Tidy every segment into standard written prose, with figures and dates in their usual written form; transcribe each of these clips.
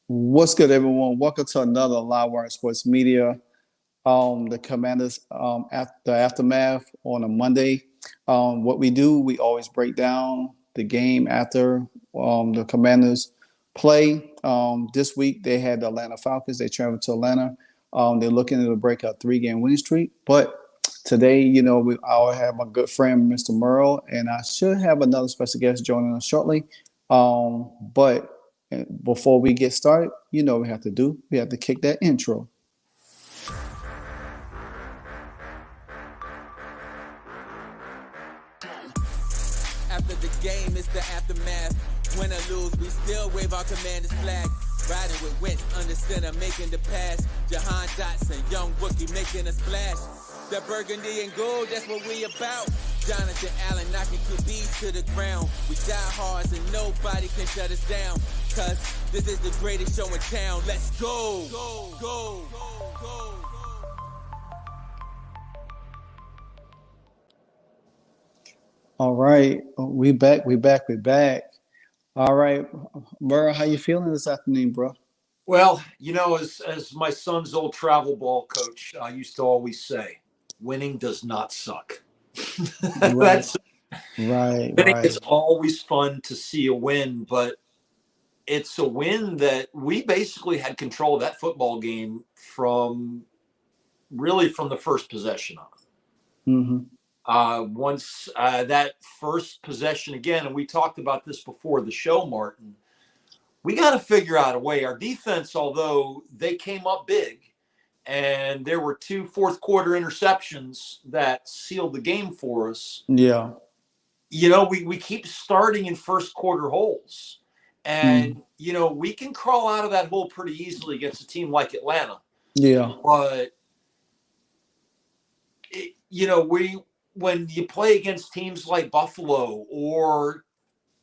What's good, everyone? Welcome to another Live Wire Sports Media. The Commanders after the aftermath on a Monday. What we do, we always break down the game after the Commanders play. This week they had the Atlanta Falcons. They traveled to Atlanta. They're looking to break a 3-game winning streak. But today, I'll have my good friend Mr. Merle, and I should have another special guest joining us shortly. But before we get started, what we have to do. We have to kick that intro. After the game, it's the aftermath. Win or lose, we still wave our commander's flag. Riding with Wentz under center, making the pass. Jahan Dotson, young rookie, making a splash. The burgundy and gold, that's what we about. Jonathan Allen knocking QBs to the ground. We die hard and nobody can shut us down. Cause this is the greatest show in town. Let's go! Go, go, go, go. All right, we back. All right, Merle, how you feeling this afternoon, bro? Well, as my son's old travel ball coach used to always say, winning does not suck. Right, That's right, winning. right. It's always fun to see a win, but it's a win that we basically had control of that football game from the first possession on. Mm-hmm. Once that first possession again, and we talked about this before the show, Martin, we got to figure out a way. Our defense, although they came up big, and there were 2 fourth quarter interceptions that sealed the game for us. Yeah. We keep starting in first quarter holes. And, we can crawl out of that hole pretty easily against a team like Atlanta. Yeah. But, when you play against teams like Buffalo or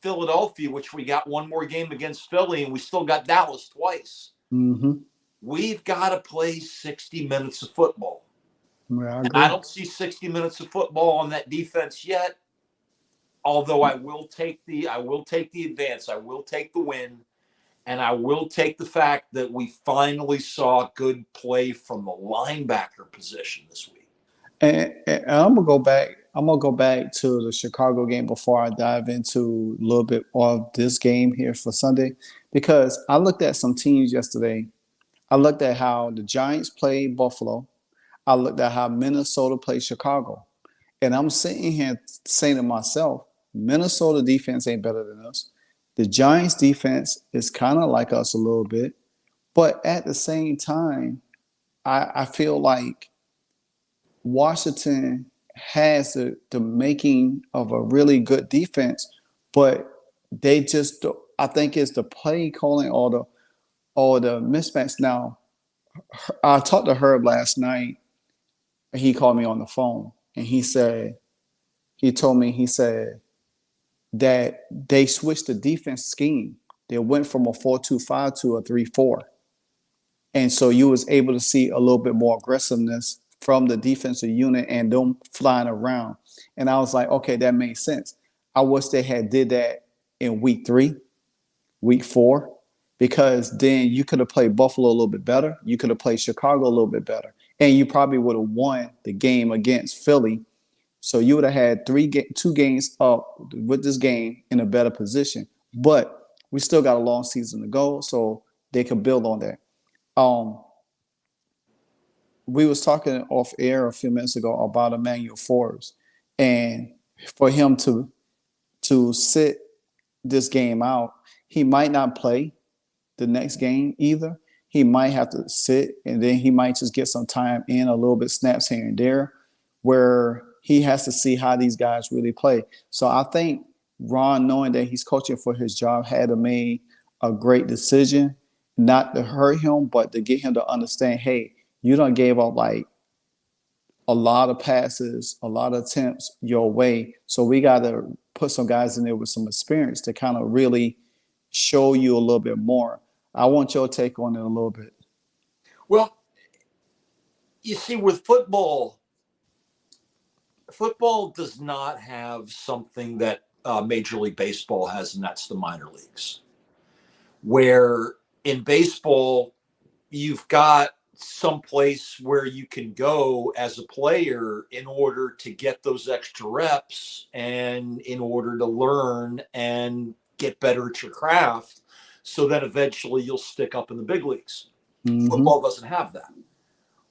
Philadelphia, which we got one more game against Philly, and we still got Dallas twice, Mm-hmm. we've got to play 60 minutes of football. Yeah, And I don't see 60 minutes of football on that defense yet. Although I will take the advance, I will take the win, and I will take the fact that we finally saw good play from the linebacker position this week. And I'm gonna go back. I'm gonna go back to the Chicago game before I dive into a little bit of this game here for Sunday, because I looked at some teams yesterday. I looked at how the Giants played Buffalo. I looked at how Minnesota played Chicago, and I'm sitting here saying to myself, Minnesota defense ain't better than us. The Giants defense is kind of like us a little bit, but at the same time, I feel like Washington has the making of a really good defense, but they just, I think it's the play calling or the mismatch. Now, I talked to Herb last night, and he called me on the phone, and he said that they switched the defense scheme. They went from a 4-2-5 to a 3-4. And so you was able to see a little bit more aggressiveness from the defensive unit and them flying around. And I was like, okay, that makes sense. I wish they had did that in week 3, week 4, because then you could have played Buffalo a little bit better. You could have played Chicago a little bit better. And you probably would have won the game against Philly. So you would have had 2 games up with this game in a better position. But we still got a long season to go, so they can build on that. We was talking off air a few minutes ago about Emmanuel Forbes, and for him to sit this game out, he might not play the next game either. He might have to sit, and then he might just get some time in, a little bit snaps here and there, where he has to see how these guys really play. So I think Ron, knowing that he's coaching for his job, had to make a great decision, not to hurt him, but to get him to understand, hey, you done gave up like a lot of passes, a lot of attempts your way. So we got to put some guys in there with some experience to kind of really show you a little bit more. I want your take on it a little bit. Well, you see, with football does not have something that Major League Baseball has, and that's the minor leagues, where in baseball, you've got some place where you can go as a player in order to get those extra reps and in order to learn and get better at your craft so that eventually you'll stick up in the big leagues. Mm-hmm. Football doesn't have that.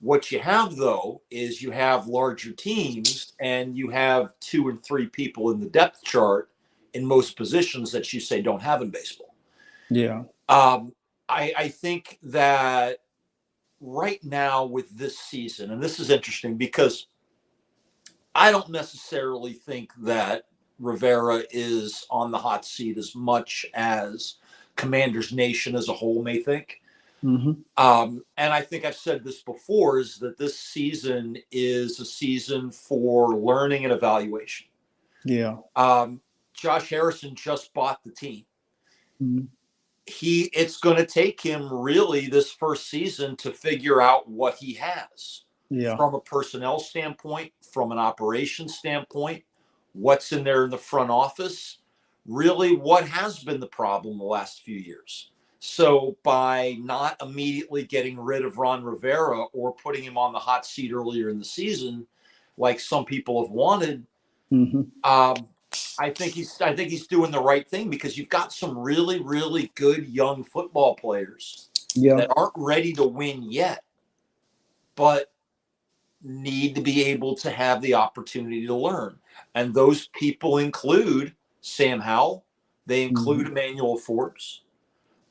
What you have, though, is you have larger teams and you have 2 and 3 people in the depth chart in most positions that you say don't have in baseball. Yeah. I think that right now with this season, and this is interesting because I don't necessarily think that Rivera is on the hot seat as much as Commanders Nation as a whole may think. Mm-hmm. And I think I've said this before, is that this season is a season for learning and evaluation. Yeah. Josh Harrison just bought the team. Mm-hmm. It's going to take him really this first season to figure out what he has. Yeah. From a personnel standpoint, from an operations standpoint, what's in there in the front office, really what has been the problem the last few years. So by not immediately getting rid of Ron Rivera or putting him on the hot seat earlier in the season, like some people have wanted, Mm-hmm. I think he's doing the right thing because you've got some really, really good young football players that aren't ready to win yet, but need to be able to have the opportunity to learn. And those people include Sam Howell. They include Emmanuel Forbes.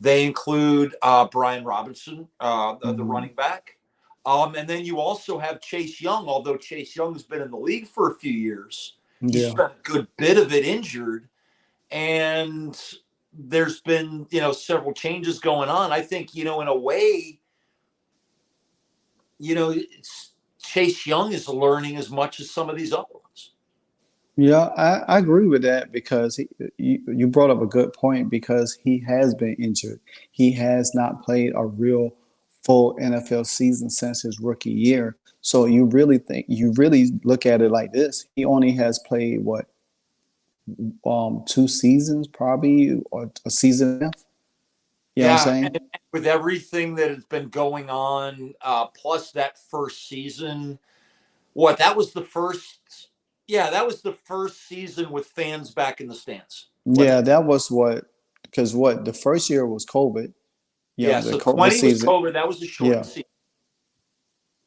They include Brian Robinson, the running back. And then you also have Chase Young, although Chase Young's been in the league for a few years. He spent a good bit of it injured. And there's been, several changes going on. I think, in a way, Chase Young is learning as much as some of these other ones. Yeah, I agree with that because you brought up a good point because he has been injured. He has not played a real full NFL season since his rookie year. So you really look at it like this. He only has played 2 seasons probably, or a season and a half. You know what I'm saying? And with everything that has been going on, plus that first season, that was the first season with fans back in the stands. Yeah, that was because the first year was COVID. So 20 was COVID. That was a short season.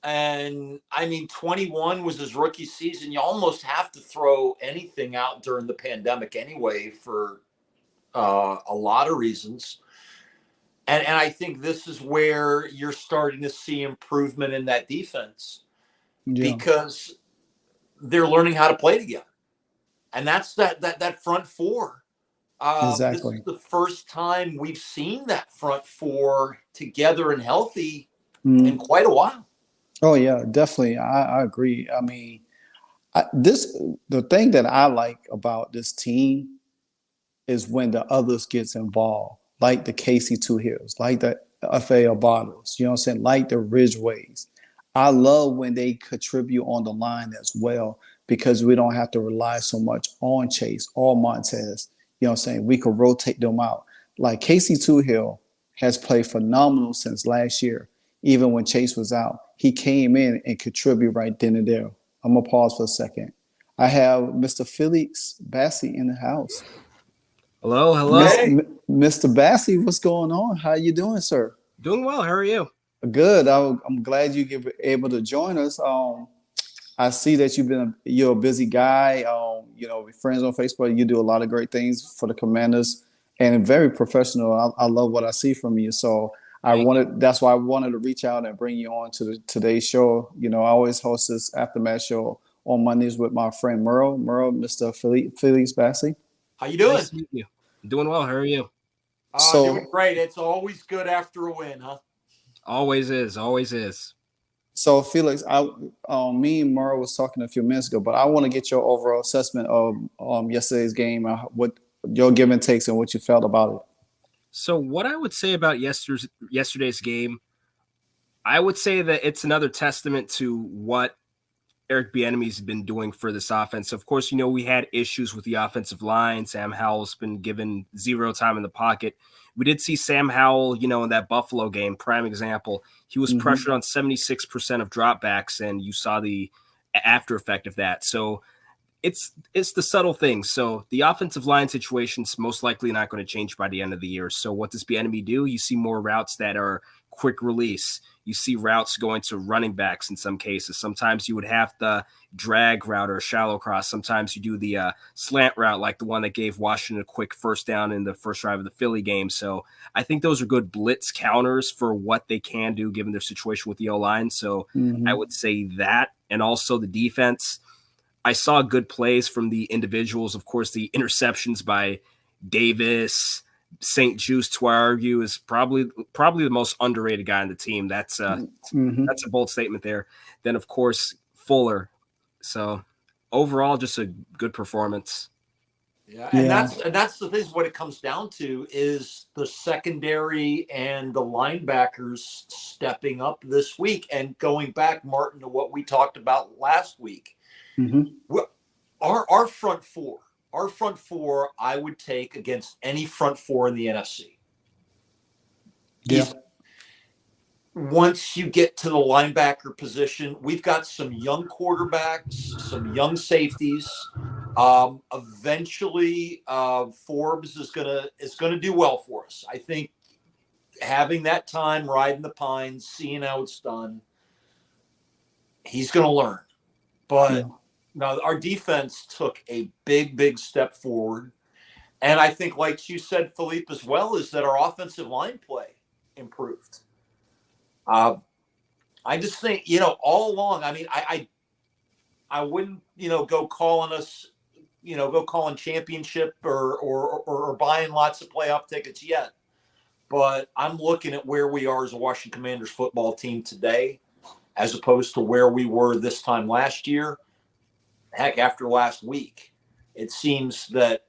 And 21 was his rookie season. You almost have to throw anything out during the pandemic anyway for a lot of reasons. And I think this is where you're starting to see improvement in that defense because they're learning how to play together. And that's that front four. Exactly. This is the first time we've seen that front four together and healthy in quite a while. Oh yeah, definitely. I agree. The thing that I like about this team is when the others gets involved, like the KC2 Hills, like the FAL Bottles, you know what I'm saying, like the Ridgeways. I love when they contribute on the line as well because we don't have to rely so much on Chase or Montez. You know what I'm saying? We could rotate them out. Like KC2 Hill has played phenomenal since last year. Even when Chase was out, he came in and contributed right then and there. I'm going to pause for a second. I have Mr. Felix Bassi in the house. Hello. Mr. Bassi, what's going on? How you doing, sir? Doing well. How are you? Good. I'm glad you were able to join us. I see that you're a busy guy. With friends on Facebook, you do a lot of great things for the Commanders and very professional. I love what I see from you. So that's why I wanted to reach out and bring you on to today's show. I always host this aftermath show on Mondays with my friend Merle, Mr. Felix Bassi. How you doing? Nice to meet you. I'm doing well. How are you? Doing great. It's always good after a win, huh? Always is. So Felix, me and Merle was talking a few minutes ago, but I want to get your overall assessment of yesterday's game, what your give and takes and what you felt about it. So what I would say about yesterday's game, I would say that it's another testament to what Eric Bieniemy's been doing for this offense. Of course, we had issues with the offensive line. Sam Howell's been given zero time in the pocket. We did see Sam Howell, in that Buffalo game, prime example. He was pressured on 76% of dropbacks, and you saw the after effect of that. So it's the subtle things. So the offensive line situation's most likely not going to change by the end of the year. So what does Bieniemy do? You see more routes that are quick release. You see routes going to running backs in some cases. Sometimes you would have the drag route or shallow cross. Sometimes you do the slant route, like the one that gave Washington a quick first down in the first drive of the Philly game. So I think those are good blitz counters for what they can do given their situation with the O-line. So I would say that. And also the defense. I saw good plays from the individuals. Of course, the interceptions by Davis, St. Juste, to argue, is probably the most underrated guy on the team. That's a bold statement there. Then, of course, Fuller. So overall, just a good performance. Yeah, and that's the thing. What it comes down to is the secondary and the linebackers stepping up this week. And going back, Martin, to what we talked about last week, our front four, I would take against any front four in the NFC. Yeah. Once you get to the linebacker position, we've got some young quarterbacks, some young safeties. Eventually, Forbes is gonna do well for us. I think having that time riding the pines, seeing how it's done, he's gonna learn. But now our defense took a big step forward, and I think, like you said, Philippe, as well, is that our offensive line play improved. I just think, all along, I mean, I wouldn't, go calling championship or buying lots of playoff tickets yet. But I'm looking at where we are as a Washington Commanders football team today, as opposed to where we were this time last year. Heck, after last week, it seems that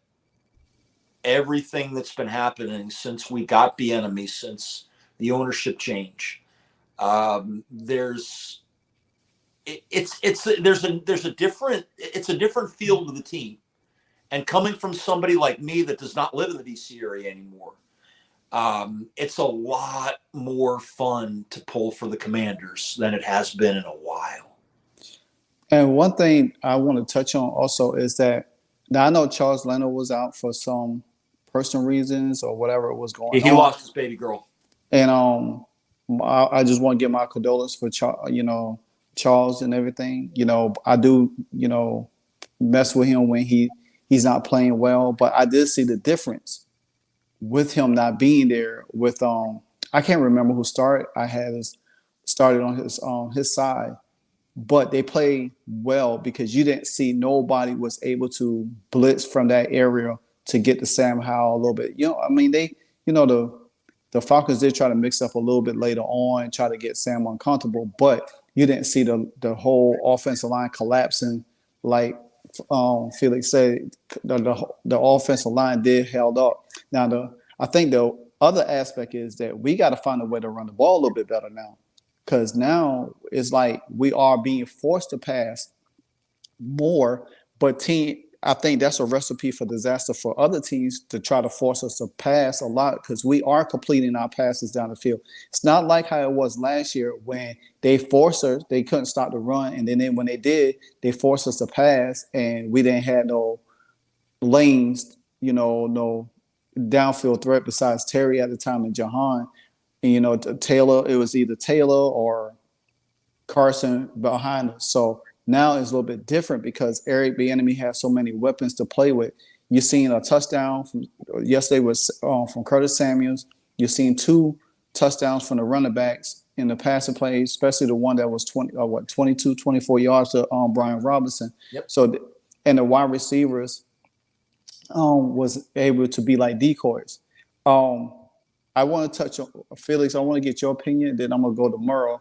everything that's been happening since we got Bieniemy, since the ownership change, there's a different feel to the team. And coming from somebody like me that does not live in the DC area anymore, it's a lot more fun to pull for the Commanders than it has been in a while. And one thing I want to touch on also is that now I know Charles Leno was out for some personal reasons or whatever was going on. He lost his baby girl. And I just want to give my condolences for Charles and everything. I do, mess with him when he's not playing well, but I did see the difference with him not being there with I can't remember who started. I had started on his side, but they played well because you didn't see nobody was able to blitz from that area to get to Sam Howell a little bit. The Falcons did try to mix up a little bit later on and try to get Sam uncomfortable, but you didn't see the whole offensive line collapsing like Felix said. The offensive line did held up. Now, I think the other aspect is that we got to find a way to run the ball a little bit better now, because now it's like we are being forced to pass more, but I think that's a recipe for disaster for other teams to try to force us to pass a lot, because we are completing our passes down the field. It's not like how it was last year when they forced us, they couldn't stop the run, and then when they did, they forced us to pass, and we didn't have no lanes, no downfield threat besides Terry at the time and Jahan. And, Taylor, it was either Taylor or Carson behind us. So now it's a little bit different because Eric Bieniemy has so many weapons to play with. You're seeing a touchdown yesterday was from Curtis Samuels. You're seeing 2 touchdowns from the running backs in the passing plays, especially the one that was 22, 24 yards to Brian Robinson. Yep. So, and the wide receivers was able to be like decoys. I want to touch on Felix. I want to get your opinion. Then I'm gonna go to Merle.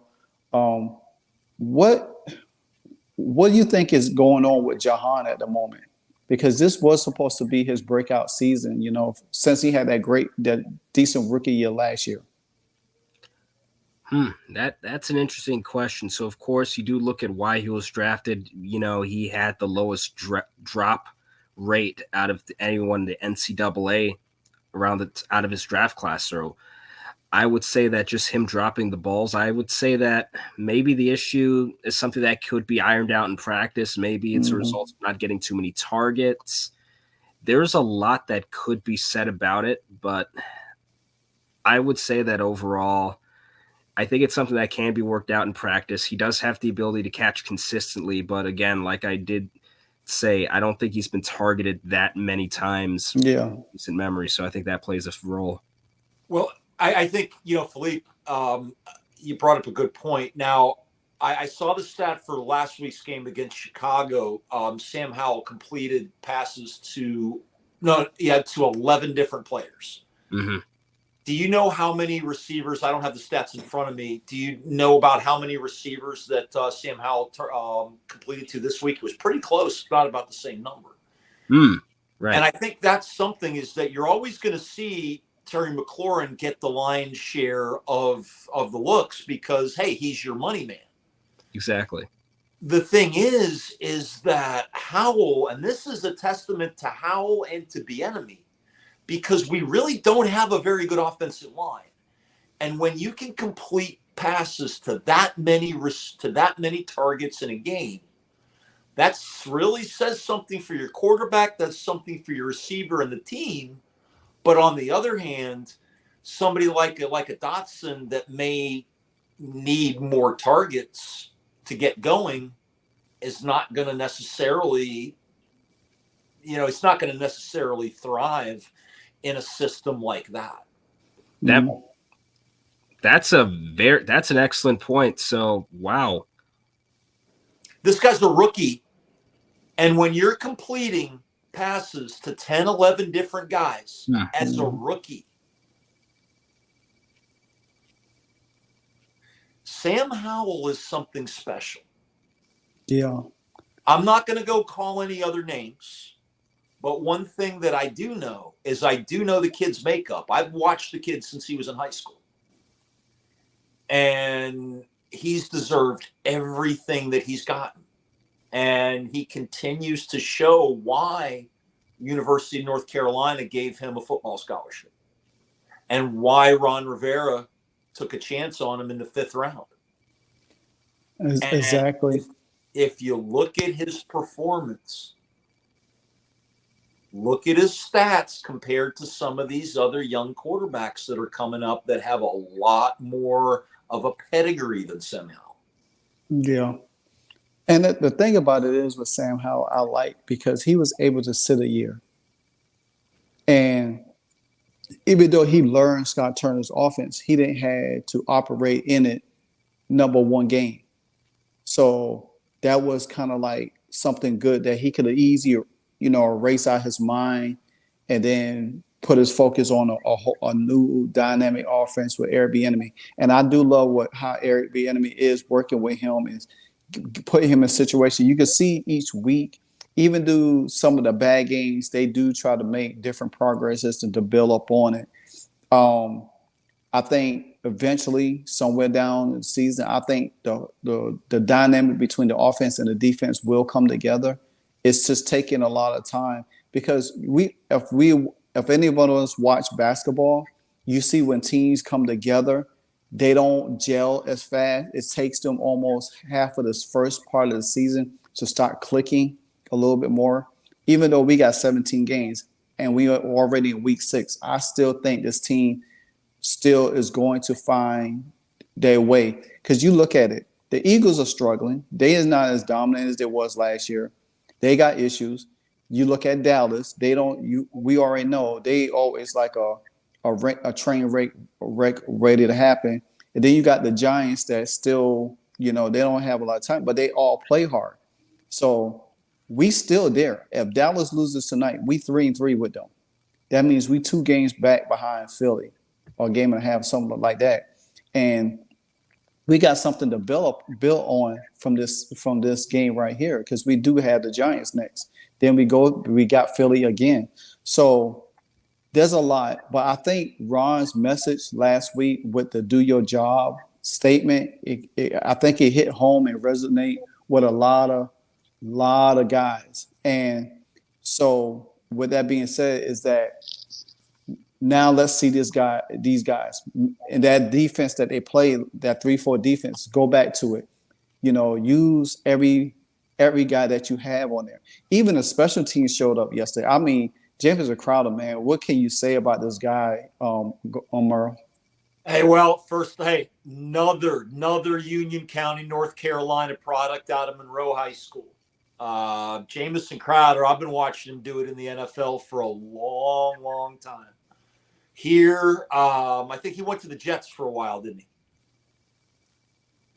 What do you think is going on with Jahan at the moment? Because this was supposed to be his breakout season, since he had that decent rookie year last year. That's an interesting question. So, of course, you do look at why he was drafted. He had the lowest drop rate out of anyone in the NCAA out of his draft class. So, I would say that just him dropping the balls, I would say that maybe the issue is something that could be ironed out in practice. Maybe it's a result of not getting too many targets. There's a lot that could be said about it, but I would say that overall, I think it's something that can be worked out in practice. He does have the ability to catch consistently, but again, like I did say, I don't think he's been targeted that many times in recent memory, so I think that plays a role. Well, I think, Philippe, you brought up a good point. Now, I saw the stat for last week's game against Chicago. Sam Howell completed passes to 11 different players. Mm-hmm. Do you know how many receivers? I don't have the stats in front of me. Do you know about how many receivers that Sam Howell completed to this week? It was pretty close, not about the same number. Right. And I think that's something is that you're always going to see Terry McLaurin get the lion's share of the looks because, hey, he's your money man. Exactly. The thing is that Howell, and this is a testament to Howell and to Bieniemy, because we really don't have a very good offensive line. And when you can complete passes to that many targets in a game, that really says something for your quarterback. That's something for your receiver and the team. But on the other hand, somebody like a Dotson that may need more targets to get going is not going to necessarily, it's not going to necessarily thrive in a system like that. That's an excellent point. So, wow. This guy's a rookie. And when you're completing passes to 10, 11 different guys as a rookie, Sam Howell is something special. Yeah. I'm not going to go call any other names, but one thing that I do know is I do know the kid's makeup. I've watched the kid since he was in high school. And he's deserved everything that he's gotten. And he continues to show why University of North Carolina gave him a football scholarship and why Ron Rivera took a chance on him in the 5th round. Exactly. If you look at his performance, look at his stats compared to some of these other young quarterbacks that are coming up that have a lot more of a pedigree than Sam Howell. Yeah. And the thing about it is with Sam Howell, I like because he was able to sit a year. And even though he learned Scott Turner's offense, he didn't have to operate in it number one game. So that was kind of like something good that he could have easily, erase out his mind and then put his focus on a new dynamic offense with Eric Bieniemy. And I do love how Eric Bieniemy is working with him is putting him in a situation. You can see each week, even through some of the bad games, they do try to make different progresses and to build up on it. I think eventually, somewhere down the season, I think the dynamic between the offense and the defense will come together. It's just taking a lot of time because if any of us watch basketball, you see when teams come together, they don't gel as fast. It takes them almost half of this first part of the season to start clicking a little bit more. Even though we got 17 games and we are already in week 6, I still think this team still is going to find their way. Because you look at it, the Eagles are struggling. They is not as dominant as they was last year. They got issues. You look at Dallas, we already know they always like a train wreck ready to happen. And then you got the Giants that still, they don't have a lot of time, but they all play hard. So we still there. If Dallas loses tonight, we 3-3 with them. That means we 2 games back behind Philly, or a game and a half, something like that. And we got something to build on from this game right here, because we do have the Giants next. Then we got Philly again. So there's a lot. But I think Ron's message last week with the do your job statement. I think it hit home and resonate with a lot of guys. And so, with that being said, is that now let's see these guys, and that defense that they play, that 3-4 defense. Go back to it. Use every guy that you have on there. Even the special teams showed up yesterday. I mean, James Crowder, man. What can you say about this guy, Merle? Hey, well, first, another Union County, North Carolina product out of Monroe High School. Jamison Crowder, I've been watching him do it in the NFL for a long, long time. Here, I think he went to the Jets for a while, didn't he?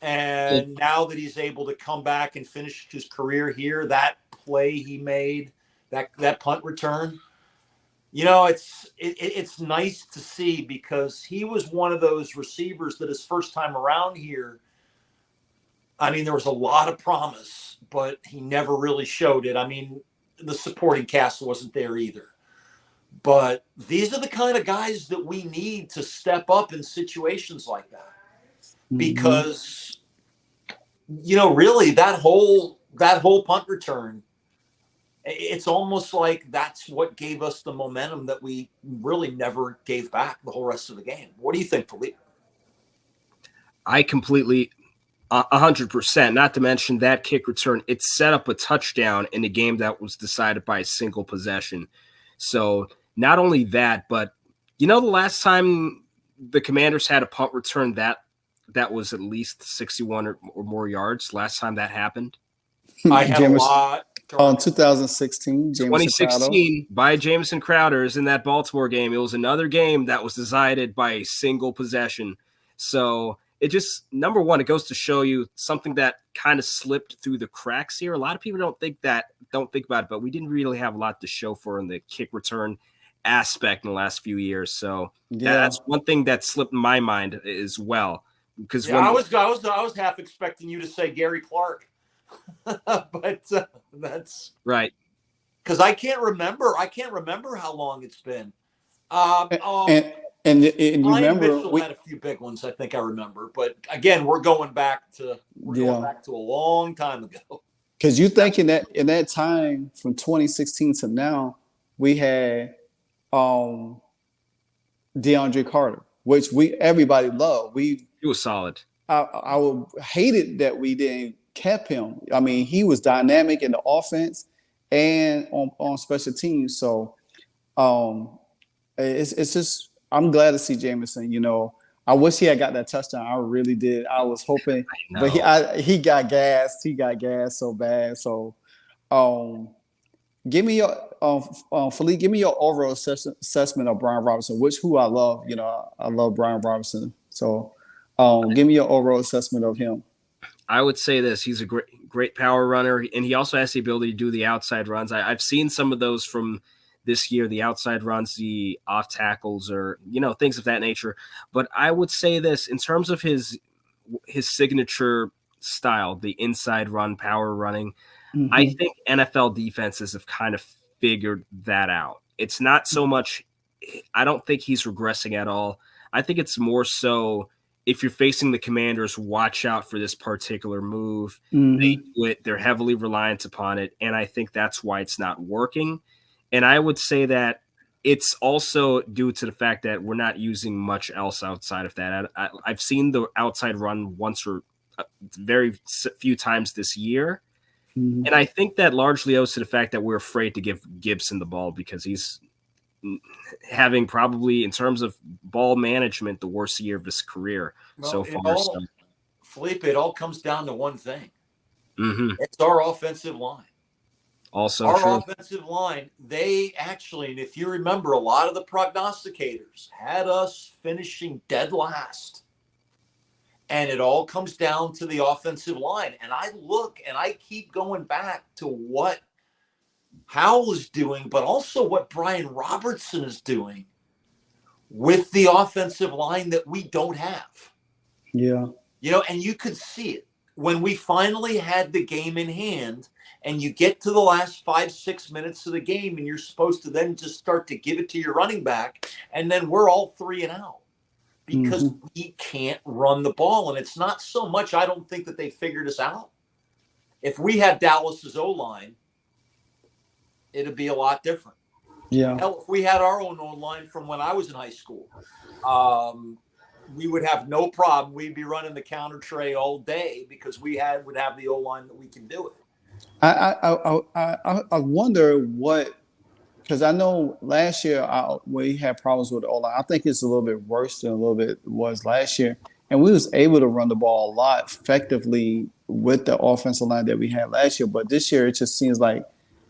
And now that he's able to come back and finish his career here, that play he made, that punt return, it's nice to see, because he was one of those receivers that his first time around here, I mean, there was a lot of promise, but he never really showed it. I mean, the supporting cast wasn't there either. But these are the kind of guys that we need to step up in situations like that. Because, really that whole punt return, it's almost like that's what gave us the momentum that we really never gave back the whole rest of the game. What do you think, Philippe? I completely 100%, not to mention that kick return, it set up a touchdown in a game that was decided by a single possession. So not only that, but the last time the Commanders had a punt return that was at least 61 or more yards, last time that happened? I had a lot. 2016, 2016 by Jamison Crowder is in that Baltimore game. It was another game that was decided by a single possession. So it just, number one, it goes to show you something that kind of slipped through the cracks here. A lot of people don't think about it, but we didn't really have a lot to show for in the kick return aspect in the last few years. So that's one thing that slipped in my mind as well. Because I was half expecting you to say Gary Clark, but that's right. Because I can't remember how long it's been. And you remember Mitchell had a few big ones. I think I remember, but again, we're going back to a long time ago. Because you think in that time from 2016 to now, we had DeAndre Carter, which everybody loved. He was solid. I hated that we didn't kept him. I mean, he was dynamic in the offense and on special teams. So it's just, I'm glad to see Jamison. I wish he had got that touchdown. I really did. I was hoping, but he got gassed. He got gassed so bad. So give me your Philippe, give me your overall assessment of Brian Robinson, who I love. I love Brian Robinson. So give me your overall assessment of him. I would say this: he's a great power runner, and he also has the ability to do the outside runs. I've seen some of those from this year, the outside runs, the off tackles, or things of that nature. But I would say this in terms of his signature style, the inside run, power running. Mm-hmm. I think NFL defenses have kind of figured that out. It's not so much. I don't think he's regressing at all. I think it's more so, if you're facing the Commanders, watch out for this particular move. Mm-hmm. They do it. They're heavily reliant upon it. And I think that's why it's not working. And I would say that it's also due to the fact that we're not using much else outside of that. I've seen the outside run once or very few times this year. Mm-hmm. And I think that largely owes to the fact that we're afraid to give Gibson the ball, because he's having probably, in terms of ball management, the worst year of his career so far. Felipe, it all comes down to one thing. Mm-hmm. It's our offensive line. Also our offensive line, they actually, and if you remember, a lot of the prognosticators had us finishing dead last. And it all comes down to the offensive line. And I look and I keep going back to what Howell is doing, but also what Brian Robertson is doing with the offensive line that we don't have. Yeah. And you could see it when we finally had the game in hand, and you get to the last 5-6 minutes of the game, and you're supposed to then just start to give it to your running back, and then we're all 3 and out. because we can't run the ball. And it's not so much, I don't think that they figured us out. If we had Dallas's O-line, it'd be a lot different. Yeah. Hell, if we had our own O-line from when I was in high school, we would have no problem. We'd be running the counter tray all day because would have the O-line that we can do it. I wonder what, because I know last year we had problems with the O-line. I think it's a little bit worse than a little bit was last year, and we was able to run the ball a lot effectively with the offensive line that we had last year. But this year, it just seems like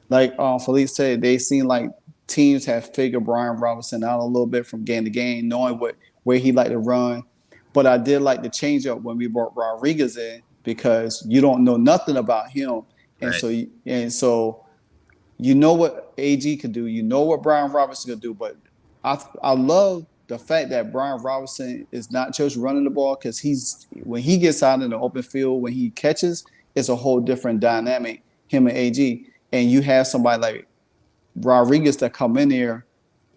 Felipe said, they seem like teams have figured Brian Robinson out a little bit from game to game, knowing where he liked to run. But I did like the change up when we brought Rodriguez in, because you don't know nothing about him. And right. so you know what AG could do, you know what Brian Robinson could do, but I love the fact that Brian Robinson is not just running the ball, because when he gets out in the open field, when he catches, it's a whole different dynamic, him and AG. And you have somebody like Rodriguez that come in there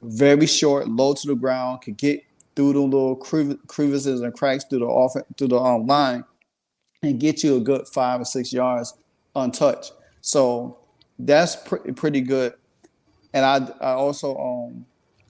very short, low to the ground, could get through the little crevices and cracks through the line and get you a good 5 or 6 yards untouched. So that's pretty good. And I also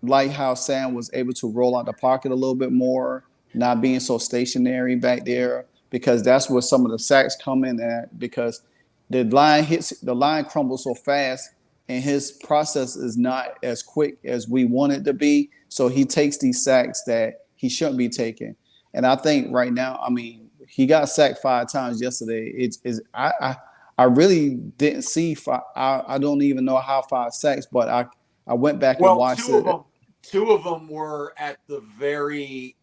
like how Sam was able to roll out the pocket a little bit more, not being so stationary back there, because that's where some of the sacks come in at, because the line crumbles so fast, and his process is not as quick as we want it to be. So he takes these sacks that he shouldn't be taking. And I think right now, I mean, he got sacked 5 times yesterday. I really didn't see I don't even know how 5 sacks, but I went back and watched it. Two of them were at three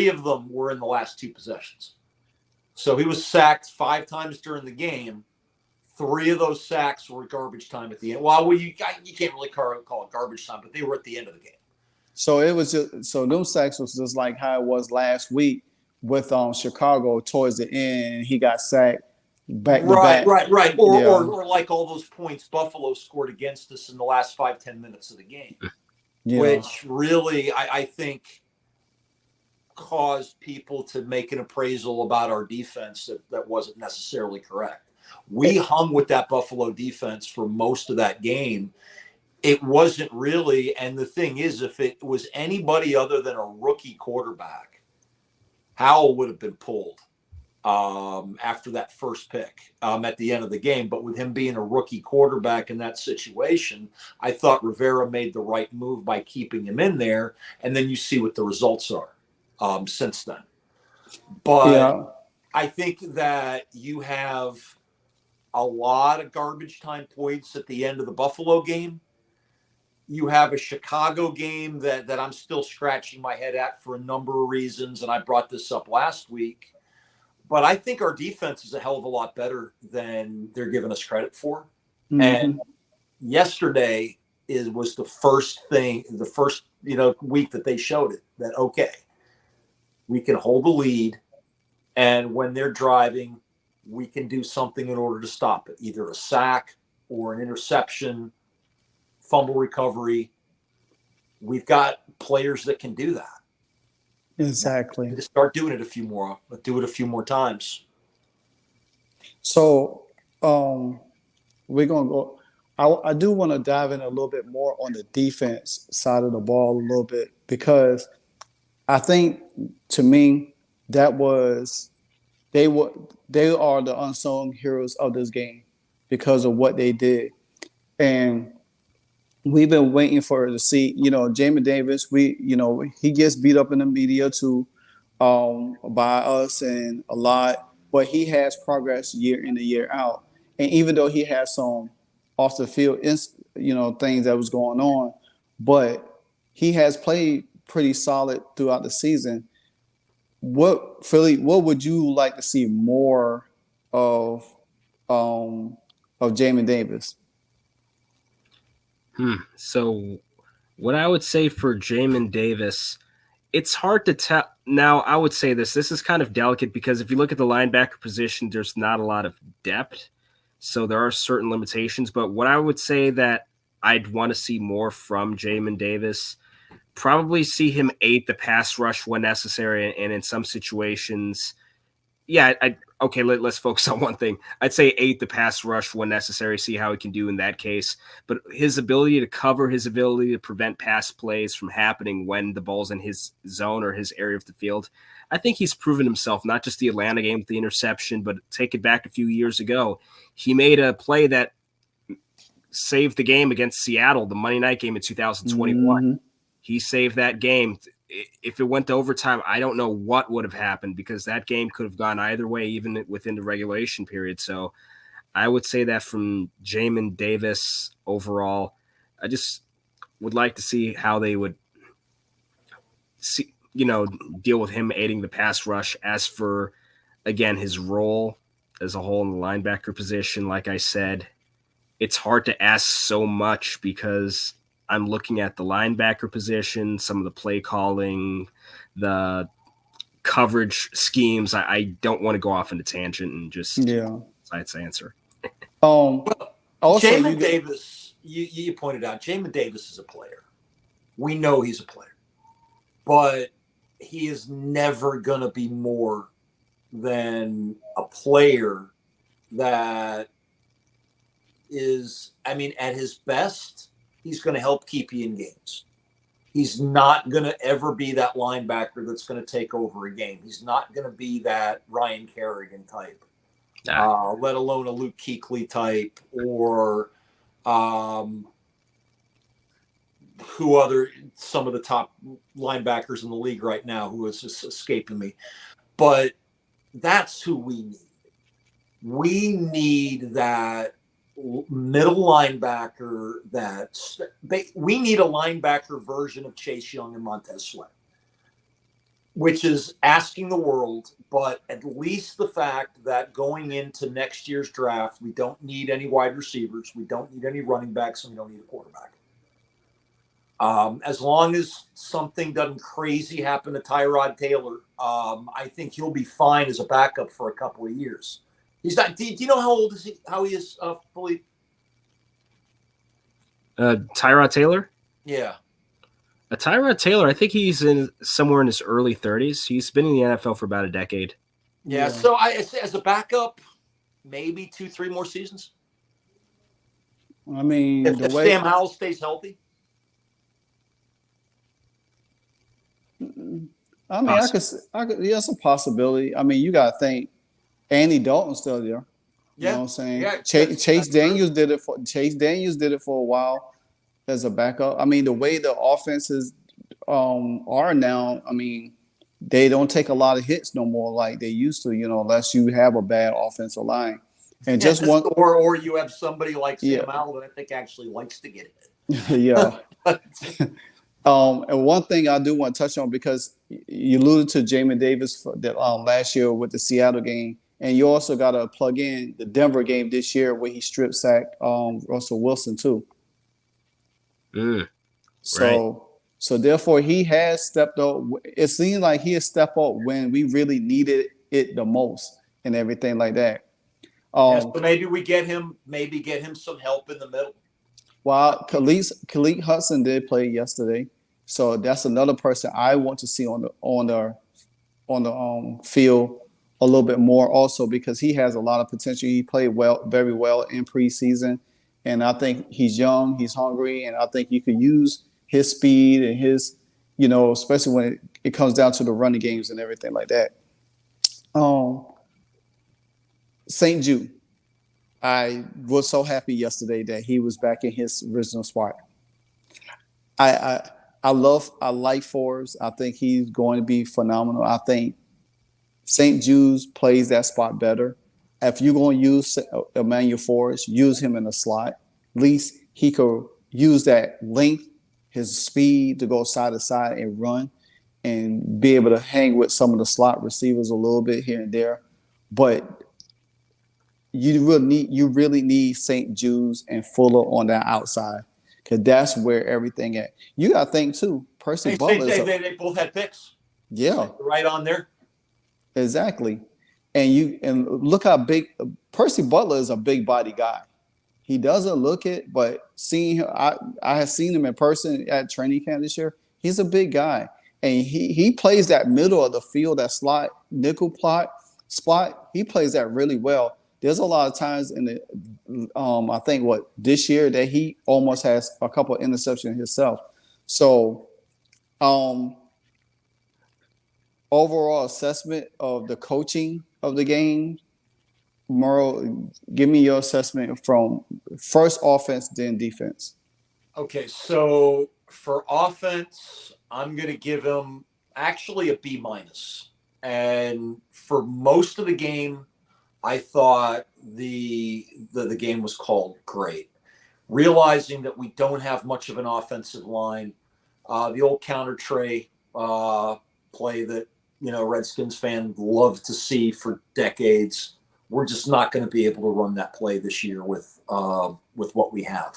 of them were in the last 2 possessions. So he was sacked 5 times during the game. 3 of those sacks were garbage time at the end. Well, you can't really call it garbage time, but they were at the end of the game. So it was those sacks was just like how it was last week with Chicago towards the end. He got sacked back to back. Right. Or like all those points Buffalo scored against us in the last 5-10 minutes of the game, which really I think caused people to make an appraisal about our defense that wasn't necessarily correct. We hung with that Buffalo defense for most of that game. It wasn't really, and the thing is, if it was anybody other than a rookie quarterback, Howell would have been pulled after that first pick at the end of the game. But with him being a rookie quarterback in that situation, I thought Rivera made the right move by keeping him in there. And then you see what the results are since then. But I think that you have a lot of garbage time points at the end of the Buffalo game. You have a Chicago game that I'm still scratching my head at for a number of reasons, and I brought this up last week. But I think our defense is a hell of a lot better than they're giving us credit for. Mm-hmm. And yesterday was the first week that they showed it, that, okay, we can hold the lead, and when they're driving, we can do something in order to stop it, either a sack or an interception, fumble recovery. We've got players that can do that. Exactly. To start doing it a few more times. So we're gonna go. I do want to dive in a little bit more on the defense side of the ball a little bit, because I think, to me, they are the unsung heroes of this game because of what they did. And we've been waiting to see, Jamin Davis, he gets beat up in the media too, by us and a lot, but he has progress year in and year out. And even though he has some off the field, things that was going on, but he has played pretty solid throughout the season. Philly, what would you like to see more of Jamin Davis? So what I would say for Jamin Davis, it's hard to tell. Now, I would say this is kind of delicate, because if you look at the linebacker position, there's not a lot of depth. So there are certain limitations. But what I would say that I'd want to see more from Jamin Davis, probably see him aid the pass rush when necessary, and in some situations, let's focus on one thing. I'd say aid the pass rush when necessary, see how he can do in that case. But his ability to cover, his ability to prevent pass plays from happening when the ball's in his zone or his area of the field, I think he's proven himself, not just the Atlanta game with the interception, but take it back a few years ago. He made a play that saved the game against Seattle, the Monday night game in 2021. Mm-hmm. He saved that game. If it went to overtime, I don't know what would have happened because that game could have gone either way, even within the regulation period. So I would say that from Jamin Davis overall, I just would like to see how they would deal with him aiding the pass rush. As for, again, his role as a whole in the linebacker position, like I said, it's hard to ask so much because I'm looking at the linebacker position, some of the play calling, the coverage schemes. I don't want to go off on a tangent and just let's answer. Also, Jamin Davis, you pointed out, Jamin Davis is a player. We know he's a player, but he is never going to be more than a player that is, at his best, he's going to help keep you in games. He's not going to ever be that linebacker that's going to take over a game. He's not going to be that Ryan Kerrigan type, let alone a Luke Kuechly type, or some of the top linebackers in the league right now who is just escaping me. But that's who we need. We need that middle linebacker we need a linebacker version of Chase Young and Montez Sweat, which is asking the world, but at least the fact that going into next year's draft, we don't need any wide receivers, we don't need any running backs, and we don't need a quarterback. As long as something doesn't crazy happen to Tyrod Taylor, I think he'll be fine as a backup for a couple of years. He's not. Do you know how old is he? How he is fully? Tyrod Taylor. Yeah. Tyrod Taylor. I think he's somewhere in his early 30s. He's been in the NFL for about a decade. Yeah. So as a backup, maybe 2-3 more seasons. If Sam Howell stays healthy. I could. Yes, a possibility. You got to think. Andy Dalton's still there. You know what I'm saying? Yeah, Chase Daniels did it for a while as a backup. The way the offenses are now, they don't take a lot of hits no more like they used to, unless you have a bad offensive line. And or you have somebody like Sam Howell that I think actually likes to get it. Yeah. And one thing I do want to touch on, because you alluded to Jamin Davis last year with the Seattle game, and you also got to plug in the Denver game this year where he strip sacked Russell Wilson too. So therefore he has stepped up. It seems like he has stepped up when we really needed it the most and everything like that. So maybe we get him some help in the middle. Well, Khalid Hudson did play yesterday, so that's another person I want to see on the field a little bit more, also because he has a lot of potential. He played very well in preseason, and I think he's young, he's hungry, and I think you could use his speed and his, especially when it comes down to the running games and everything like that. St. Jude. I was so happy yesterday that he was back in his original spot. I like Forbes. I think he's going to be phenomenal. I think St. Jude's plays that spot better. If you're going to use Emmanuel Forbes, use him in the slot. At least he could use that length, his speed to go side to side and run and be able to hang with some of the slot receivers a little bit here and there. But you really need St. Jude's and Fuller on that outside, because that's where everything at. You got to think too. Percy Butler. They both had picks. Yeah, right on there. Exactly, and look how big Percy Butler is. A big body guy. He doesn't look it, but seeing him, I have seen him in person at training camp this year. He's a big guy, and he plays that middle of the field, that slot nickel spot. He plays that really well. There's a lot of times in the I think this year that he almost has a couple of interceptions himself. So overall assessment of the coaching of the game, Merle, give me your assessment from first offense, then defense. Okay, so for offense, I'm going to give him actually a B minus. And for most of the game, I thought the game was called great. Realizing that we don't have much of an offensive line, the old counter tray play that Redskins fans love to see for decades. We're just not going to be able to run that play this year with what we have.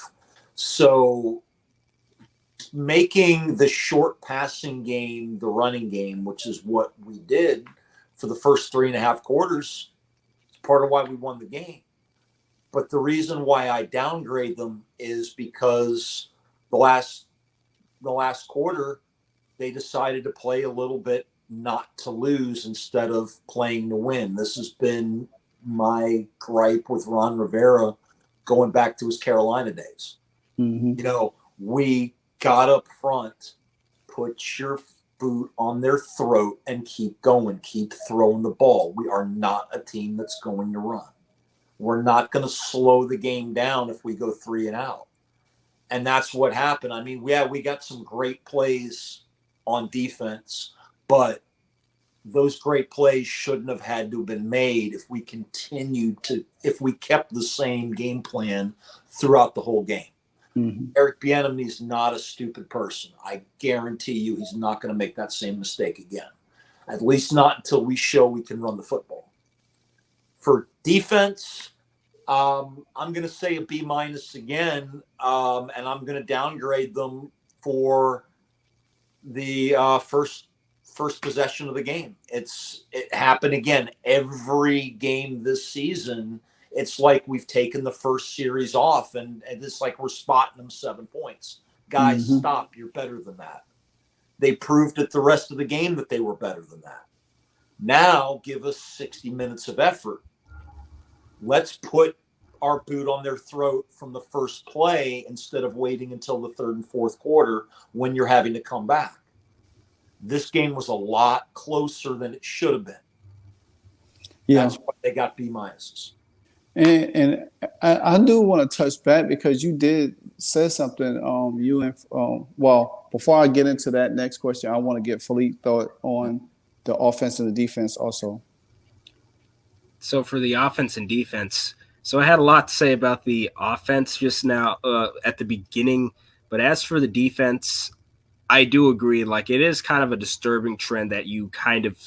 So making the short passing game the running game, which is what we did for the first 3.5 quarters, is part of why we won the game. But the reason why I downgrade them is because the last quarter, they decided to play a little bit not to lose instead of playing to win. This has been my gripe with Ron Rivera going back to his Carolina days. Mm-hmm. We got up front, put your boot on their throat and keep going, keep throwing the ball. We are not a team that's going to run. We're not going to slow the game down if we go 3 and out. And that's what happened. I mean, we got some great plays on defense, but those great plays shouldn't have had to have been made if we kept the same game plan throughout the whole game. Mm-hmm. Eric Bieniemy is not a stupid person. I guarantee you he's not going to make that same mistake again. At least not until we show we can run the football. For defense, I'm going to say a B minus again, and I'm going to downgrade them for the first possession of the game. It happened again every game this season. It's like we've taken the first series off, and it's like we're spotting them 7 points. Guys, Mm-hmm. Stop. You're better than that. They proved it the rest of the game that they were better than that. Now give us 60 minutes of effort. Let's put our boot on their throat from the first play instead of waiting until the 3rd and 4th quarter when you're having to come back. This game was a lot closer than it should have been. Yeah. That's why they got B minuses. And I do want to touch back because you did say something. Before I get into that next question, I want to get Philippe thought on the offense and the defense also. So for the offense and defense, so I had a lot to say about the offense just now at the beginning, but as for the defense, I do agree. Like, it is kind of a disturbing trend that you kind of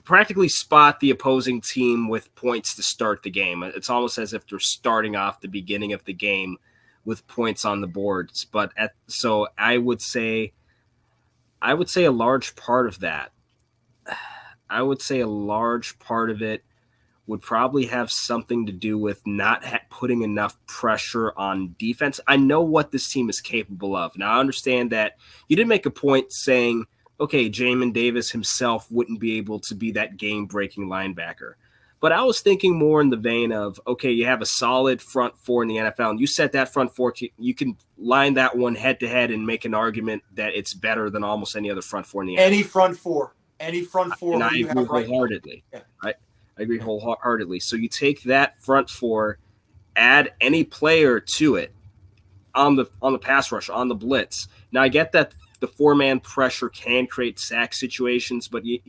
practically spot the opposing team with points to start the game. It's almost as if they're starting off the beginning of the game with points on the boards. But so I would say a large part of that. I would say a large part of it would probably have something to do with not putting enough pressure on defense. I know what this team is capable of. Now, I understand that you did make a point saying, okay, Jamin Davis himself wouldn't be able to be that game-breaking linebacker. But I was thinking more in the vein of, okay, you have a solid front four in the NFL, and you set that front four, you can line that one head-to-head and make an argument that it's better than almost any other front four in the NFL. Any front four. And I agree wholeheartedly. I agree wholeheartedly. So you take that front four, add any player to it on the pass rush, on the blitz. Now, I get that the 4-man pressure can create sack situations, but the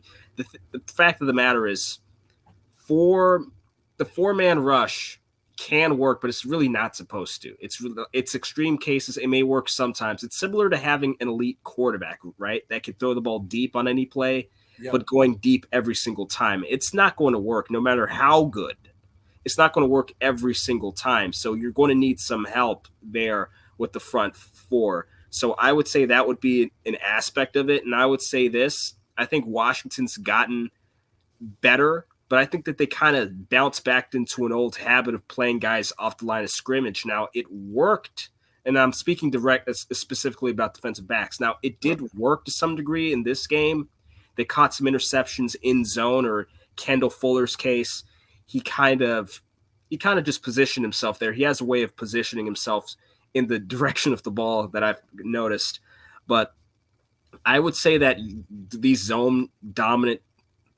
fact of the matter is, the 4-man rush can work, but it's really not supposed to. It's extreme cases. It may work sometimes. It's similar to having an elite quarterback, right? That can throw the ball deep on any play, but going deep every single time. It's not going to work no matter how good. It's not going to work every single time. So you're going to need some help there with the front four. So I would say that would be an aspect of it. And I would say this, I think Washington's gotten better, but I think that they kind of bounced back into an old habit of playing guys off the line of scrimmage. Now, it worked and I'm speaking specifically about defensive backs. Now, it did work to some degree in this game. They caught some interceptions in zone, or Kendall Fuller's case, he kind of just positioned himself there. He has a way of positioning himself in the direction of the ball that I've noticed. But I would say that these zone dominant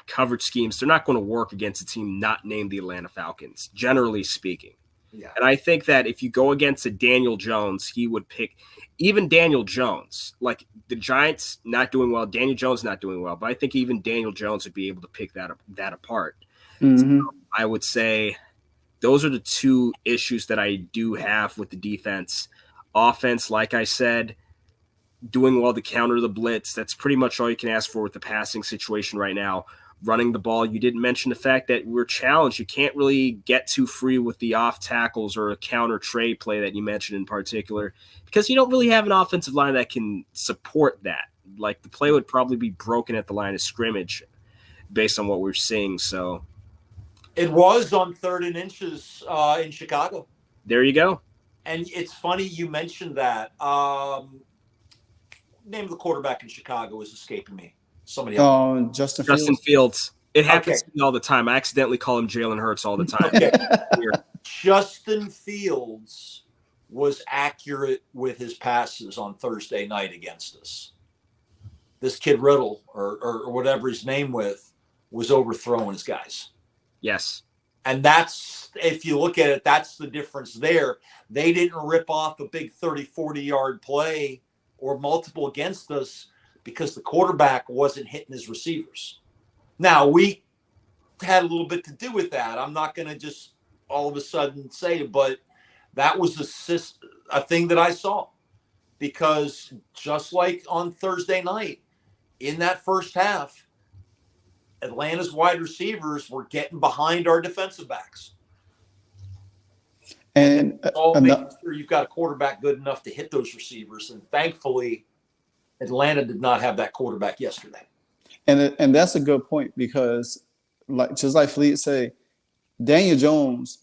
coverage schemes, they're not going to work against a team not named the Atlanta Falcons, generally speaking. Yeah. And I think that if you go against a Daniel Jones, he would pick even Daniel Jones. Like the Giants not doing well, Daniel Jones not doing well, but I think even Daniel Jones would be able to pick that apart. Mm-hmm. So I would say those are the two issues that I do have with the defense. Offense, like I said, doing well to counter the blitz. That's pretty much all you can ask for with the passing situation right now. Running the ball, you didn't mention the fact that we're challenged. You can't really get too free with the off tackles or a counter trade play that you mentioned in particular, because you don't really have an offensive line that can support that. Like the play would probably be broken at the line of scrimmage based on what we're seeing. So it was on 3rd and inches in Chicago. There you go. And it's funny you mentioned that. Name of the quarterback in Chicago is escaping me. Somebody else. Justin Fields. It happens to me all the time. I accidentally call him Jalen Hurts all the time. Okay. Justin Fields was accurate with his passes on Thursday night against us. This kid Riddle, or whatever his name was overthrowing his guys. Yes. And that's, if you look at it, that's the difference there. They didn't rip off a big 30, 40-yard play or multiple against us because the quarterback wasn't hitting his receivers. Now, we had a little bit to do with that. I'm not going to just all of a sudden say it, but that was a thing that I saw. Because just like on Thursday night, in that first half, Atlanta's wide receivers were getting behind our defensive backs. And making sure you've got a quarterback good enough to hit those receivers. And thankfully, Atlanta did not have that quarterback yesterday. And that's a good point, because just like Fleet said, Daniel Jones,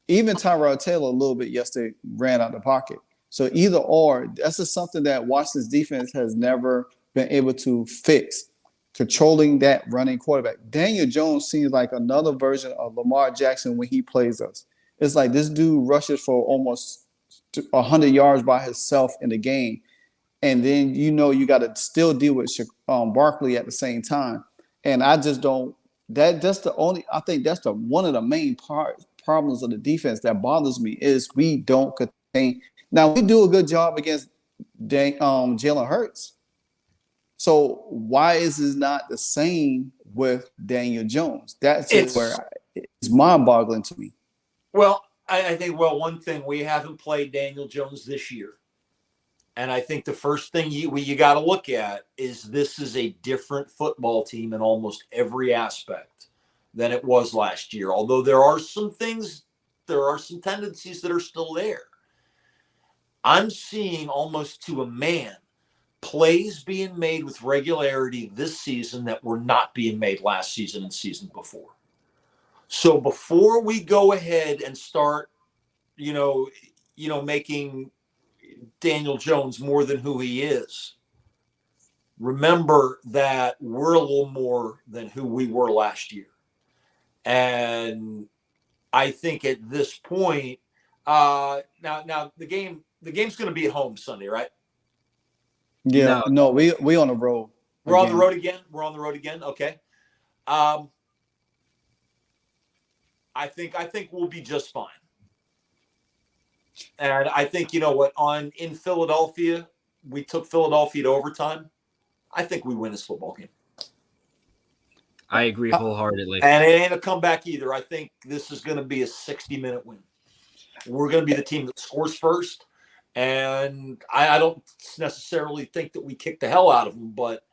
even Tyrod Taylor a little bit yesterday ran out the pocket. So either or, that's just something that Washington's defense has never been able to fix, controlling that running quarterback. Daniel Jones seems like another version of Lamar Jackson when he plays us. It's like this dude rushes for almost 100 yards by himself in the game. And then, you got to still deal with Barkley at the same time. And I just don't – that's the only – I think that's one of the main problems of the defense that bothers me is we don't contain – now, we do a good job against Jalen Hurts. So why is it not the same with Daniel Jones? That's where it's mind-boggling to me. Well, I think, one thing, we haven't played Daniel Jones this year. And I think the first thing you got to look at is this is a different football team in almost every aspect than it was last year. Although there are some tendencies that are still there. I'm seeing almost to a man plays being made with regularity this season that were not being made last season and season before. So before we go ahead and start, making Daniel Jones more than who he is, remember that we're a little more than who we were last year. And I think at this point, now the game's going to be at home Sunday, right? Yeah, no, we on the road. We're on the road again. We're on the road again. Okay. I think we'll be just fine. And I think, in Philadelphia, we took Philadelphia to overtime. I think we win this football game. I agree wholeheartedly. And it ain't a comeback either. I think this is going to be a 60-minute win. We're going to be the team that scores first. And I don't necessarily think that we kick the hell out of them, but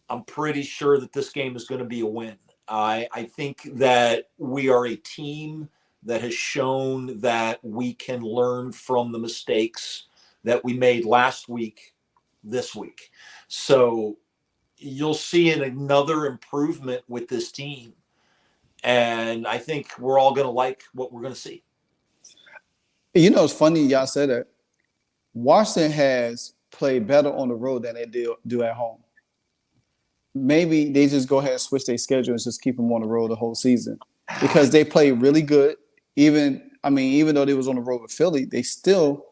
I'm pretty sure that this game is going to be a win. I think that we are a team that has shown that we can learn from the mistakes that we made last week, this week. So you'll see another improvement with this team. And I think we're all going to like what we're going to see. It's funny y'all said that. Washington has played better on the road than they do at home. Maybe they just go ahead and switch their schedule and just keep them on the road the whole season because they play really good. Even though they was on the road with Philly, they still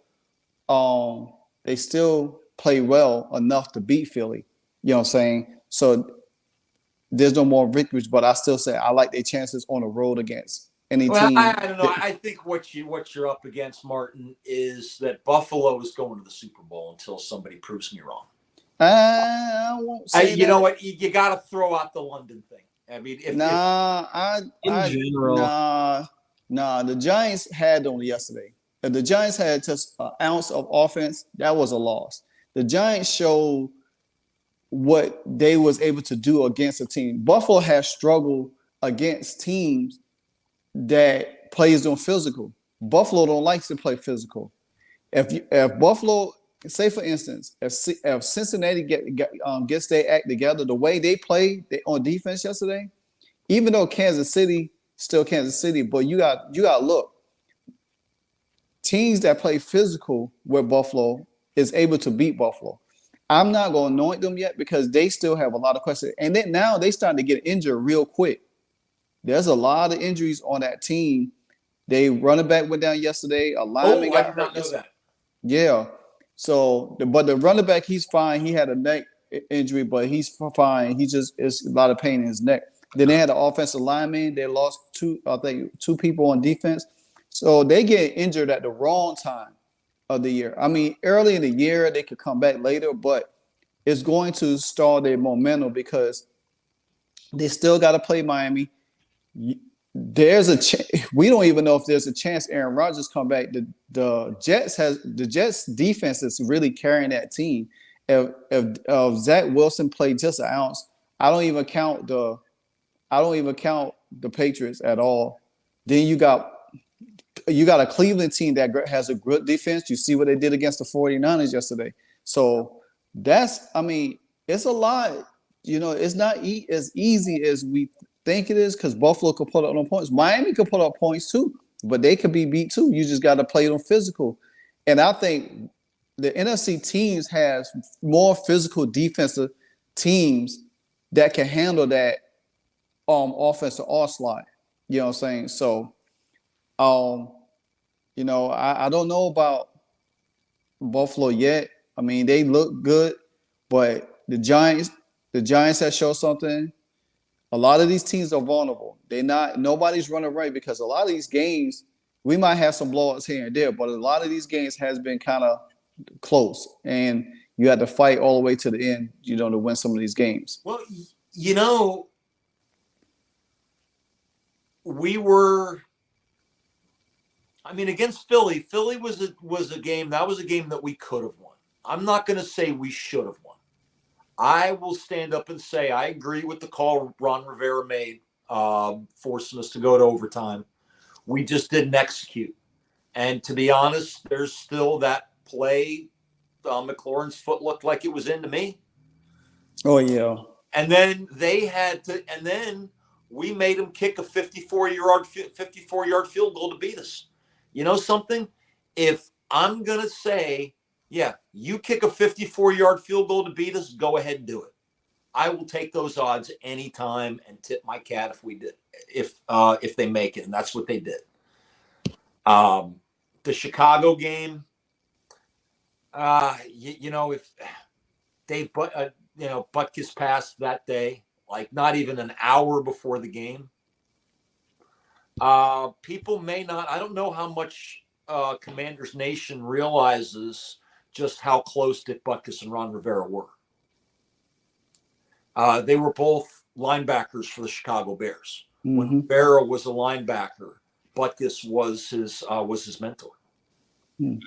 play well enough to beat Philly. You know what I'm saying? So there's no more victories, but I still say I like their chances on the road against any Well, team. I don't know. I think what you're up against, Martin, is that Buffalo is going to the Super Bowl until somebody proves me wrong. I won't say You that. know what? You got to throw out the London thing. I mean, In general, the Giants had them yesterday. If the Giants had just an ounce of offense, that was a loss. The Giants showed what they was able to do against a team. Buffalo has struggled against teams that plays them physical. Buffalo don't like to play physical. If Buffalo, say for instance, if Cincinnati gets their act together, the way they played on defense yesterday, even though Kansas City still Kansas City, but you got to look. Teams that play physical with Buffalo is able to beat Buffalo. I'm not going to anoint them yet because they still have a lot of questions. And then now they starting to get injured real quick. There's a lot of injuries on that team. They running back went down yesterday. A lineman got hurt yesterday. Yeah. So, but the running back, he's fine. He had a neck injury, but he's fine. It's a lot of pain in his neck. Then they had an offensive lineman. They lost two people on defense. So they get injured at the wrong time of the year. I mean, early in the year, they could come back later, but it's going to stall their momentum because they still got to play Miami. There's we don't even know if there's a chance Aaron Rodgers come back. The Jets defense is really carrying that team. If Zach Wilson played just an ounce, I don't even count the Patriots at all. Then you got a Cleveland team that has a good defense. You see what they did against the 49ers yesterday. So it's a lot. It's not as easy as we think it is because Buffalo could put up no points. Miami could put up points too, but they could be beat too. You just got to play them physical. And I think the NFC teams has more physical defensive teams that can handle that offensive onslaught. You know what I'm saying? So, I don't know about Buffalo yet. I mean, they look good, but the Giants have shown something. A lot of these teams are vulnerable. Nobody's running right because a lot of these games, we might have some blowouts here and there, but a lot of these games has been kind of close, and you had to fight all the way to the end, to win some of these games. Well, we were. I mean, against Philly was a game that we could have won. I'm not going to say we should have won. I will stand up and say I agree with the call Ron Rivera made, forcing us to go to overtime. We just didn't execute. And to be honest, there's still that play. McLaurin's foot looked like it was into me. Oh, yeah. And then we made him kick a 54-yard field goal to beat us. You know something? If I'm going to say, yeah, you kick a 54-yard field goal to beat us, go ahead and do it. I will take those odds anytime and tip my cat if they make it, and that's what they did. The Chicago game, if Dave Butkus passed that day, like not even an hour before the game. People may not. I don't know how much Commanders Nation realizes just how close Dick Butkus and Ron Rivera were. They were both linebackers for the Chicago Bears. Mm-hmm. When Rivera was a linebacker, Butkus was his mentor. Mm.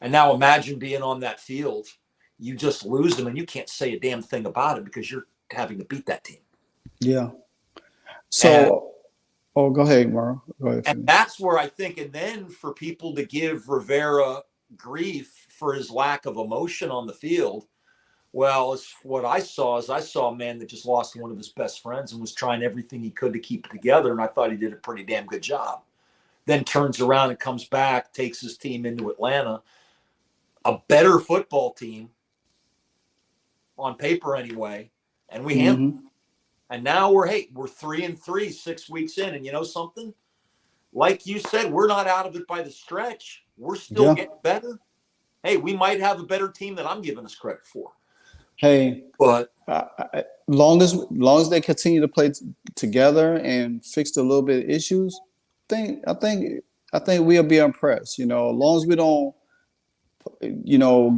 And now imagine being on that field. You just lose them, and you can't say a damn thing about it because you're having to beat that team. Yeah. So, go ahead, Mara. Go ahead. And that's where I think, and then for people to give Rivera grief for his lack of emotion on the field, well, what I saw a man that just lost one of his best friends and was trying everything he could to keep it together, and I thought he did a pretty damn good job. Then turns around and comes back, takes his team into Atlanta. a better football team on paper anyway, and we handled it. And now we're 3-3 6 weeks in. And you know something? Like you said, we're not out of it by the stretch. We're still getting better. Hey, we might have a better team than I'm giving us credit for. Hey, But long as they continue to play together and fix a little bit of issues, I think we'll be impressed. You know, as long as we don't,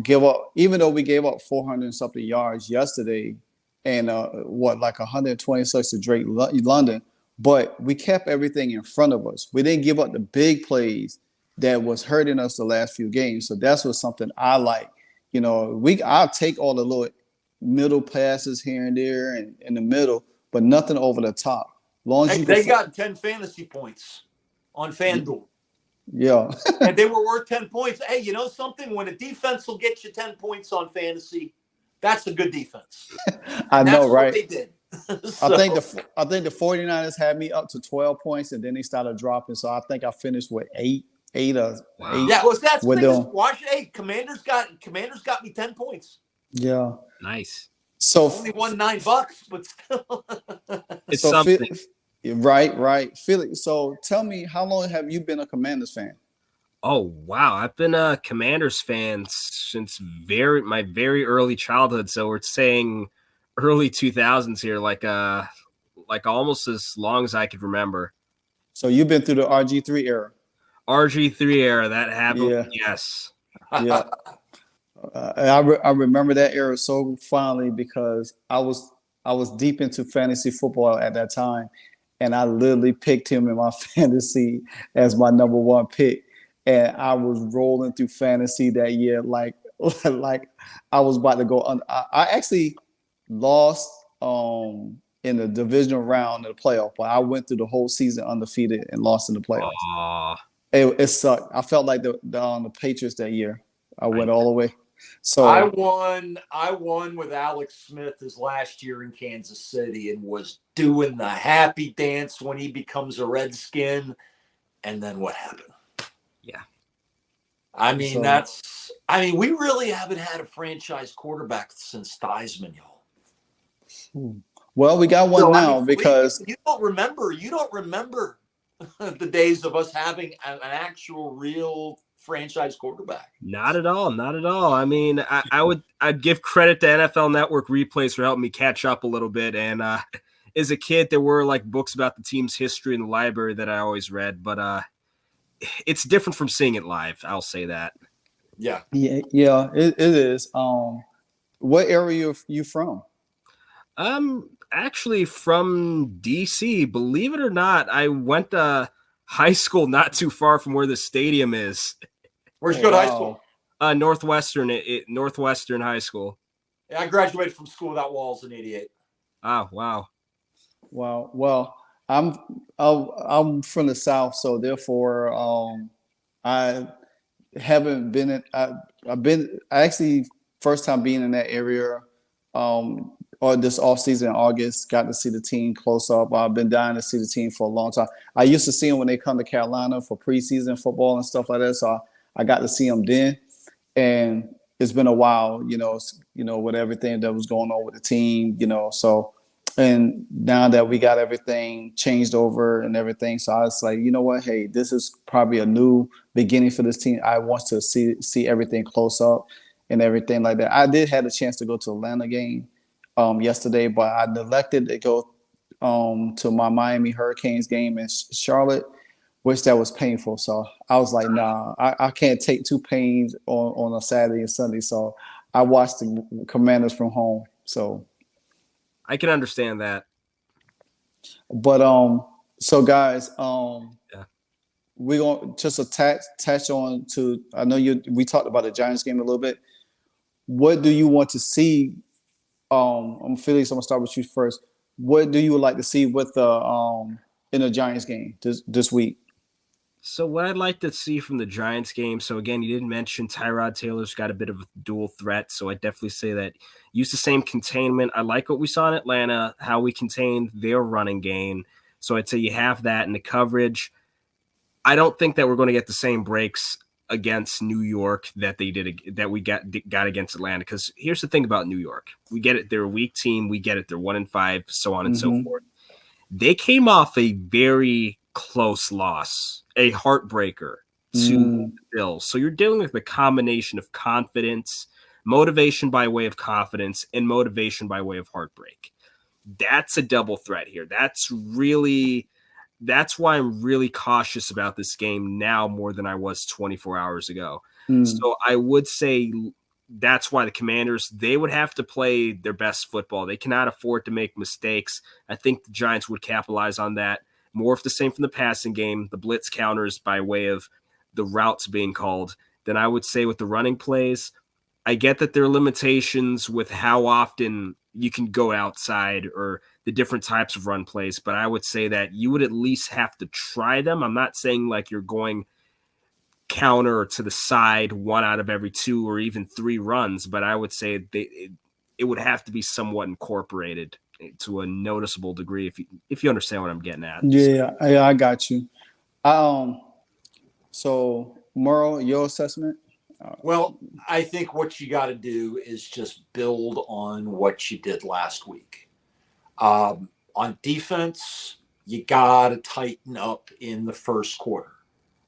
give up. Even though we gave up 400 and something yards yesterday, and like 126 to Drake London, but we kept everything in front of us. We didn't give up the big plays that was hurting us the last few games. So that's what something I like. You know, I'll take all the little middle passes here and there and in the middle, but nothing over the top. Long as they got 10 fantasy points on FanDuel. Yeah. And they were worth 10 points. Hey, you know something? When a defense will get you 10 points on fantasy, that's a good defense. I know, right? What they did. So. I think the 49ers had me up to 12 points, and then they started dropping. So I think I finished with eight. Yeah, well, that's the thing. Watch, Commanders got me 10 points. Yeah. Nice. So only won $9, but still. It's something. Right. Felix, so tell me, how long have you been a Commanders fan? Oh, wow. I've been a Commanders fan since my very early childhood. So we're saying early 2000s here, like almost as long as I could remember. So you've been through the RG3 era. RG3 era, that happened. Yeah. Yes. Yeah. I remember that era so fondly because I was deep into fantasy football at that time, and I literally picked him in my fantasy as my number one pick, and I was rolling through fantasy that year like I was about to go under. I actually lost in the divisional round of the playoff, but I went through the whole season undefeated and lost in the playoffs. It sucked. I felt like the Patriots that year. I went all the way. So I won with Alex Smith his last year in Kansas City and was doing the happy dance when he becomes a Redskin. And then what happened? Yeah. I mean, we really haven't had a franchise quarterback since Theismann, y'all. Well, we got one now because you don't remember the days of us having an actual real franchise quarterback. Not at all. I mean, I'd give credit to NFL Network replays for helping me catch up a little bit. And as a kid, there were like books about the team's history in the library that I always read, but it's different from seeing it live. I'll say that. Yeah, it is. What area are you from? Actually from DC. Believe it or not, I went to high school not too far from where the stadium is. Where'd you go to high school? Northwestern High School. Yeah, I graduated from school without walls in '88. Oh, wow. Well, I'm from the South, so therefore, I haven't been in. I actually first time being in that area, or this off season in August. Got to see the team close up. I've been dying to see the team for a long time. I used to see them when they come to Carolina for preseason football and stuff like that. So I got to see them then, and it's been a while, with everything that was going on with the team, so, and now that we got everything changed over and everything. So I was like, you know what? Hey, this is probably a new beginning for this team. I want to see everything close up and everything like that. I did have a chance to go to Atlanta game yesterday, but I neglected to go to my Miami Hurricanes game in Charlotte, which that was painful. So I was like, nah, I can't take two pains on a Saturday and Sunday. So I watched the Commanders from home. So I can understand that. But so guys, we're gonna just attach on to. I know we talked about the Giants game a little bit. What do you want to see? I'm Felix. I'm gonna start with you first. What do you like to see with the in the Giants game this week? So what I'd like to see from the Giants game, so again, you didn't mention Tyrod Taylor's got a bit of a dual threat, so I definitely say that use the same containment. I like what we saw in Atlanta, how we contained their running game. So I'd say you have that in the coverage. I don't think that we're going to get the same breaks against New York that we got against Atlanta. Because here's the thing about New York: we get it; they're a weak team. We get it; they're 1-5, so on and so forth. They came off a very close loss, a heartbreaker to the Bills. So you're dealing with a combination of confidence, motivation by way of confidence, and motivation by way of heartbreak. That's a double threat here. That's why I'm really cautious about this game now more than I was 24 hours ago. So I would say that's why the Commanders, they would have to play their best football. They cannot afford to make mistakes. I think the Giants would capitalize on that. More of the same from the passing game, the blitz counters by way of the routes being called. Then I would say with the running plays, I get that there are limitations with how often you can go outside or the different types of run plays, but I would say that you would at least have to try them. I'm not saying like you're going counter to the side 1 out of every 2 or even 3 runs, but I would say it would have to be somewhat incorporated to a noticeable degree if you understand what I'm getting at. Yeah, I got you. So Merle, your assessment? Well, I think what you got to do is just build on what you did last week. On defense, you got to tighten up in the first quarter.